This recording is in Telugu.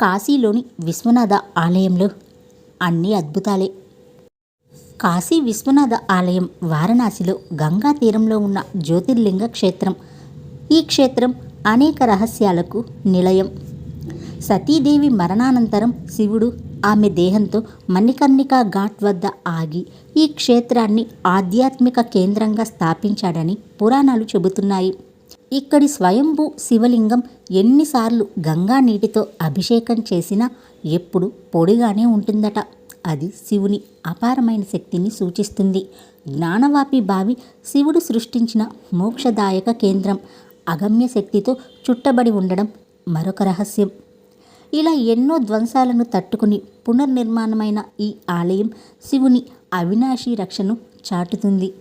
కాశీలోని విశ్వనాథ ఆలయంలో అన్ని అద్భుతాలే. కాశీ విశ్వనాథ ఆలయం వారణాసిలో గంగా తీరంలో ఉన్న జ్యోతిర్లింగ క్షేత్రం. ఈ క్షేత్రం అనేక రహస్యాలకు నిలయం. సతీదేవి మరణానంతరం శివుడు ఆమె దేహంతో మణికర్ణికా ఘాట్ వద్ద ఆగి ఈ క్షేత్రాన్ని ఆధ్యాత్మిక కేంద్రంగా స్థాపించాడని పురాణాలు చెబుతున్నాయి. ఇక్కడి స్వయంభూ శివలింగం ఎన్నిసార్లు గంగా నీటితో అభిషేకం చేసినా ఎప్పుడు పొడిగానే ఉంటుందట. అది శివుని అపారమైన శక్తిని సూచిస్తుంది. జ్ఞానవాపి బావి శివుడు సృష్టించిన మోక్షదాయక కేంద్రం. అగమ్య శక్తితో చుట్టబడి ఉండడం మరొక రహస్యం. ఇలా ఎన్నో ధ్వంసాలను తట్టుకుని పునర్నిర్మాణమైన ఈ ఆలయం శివుని అవినాశీ రక్షను చాటుతుంది.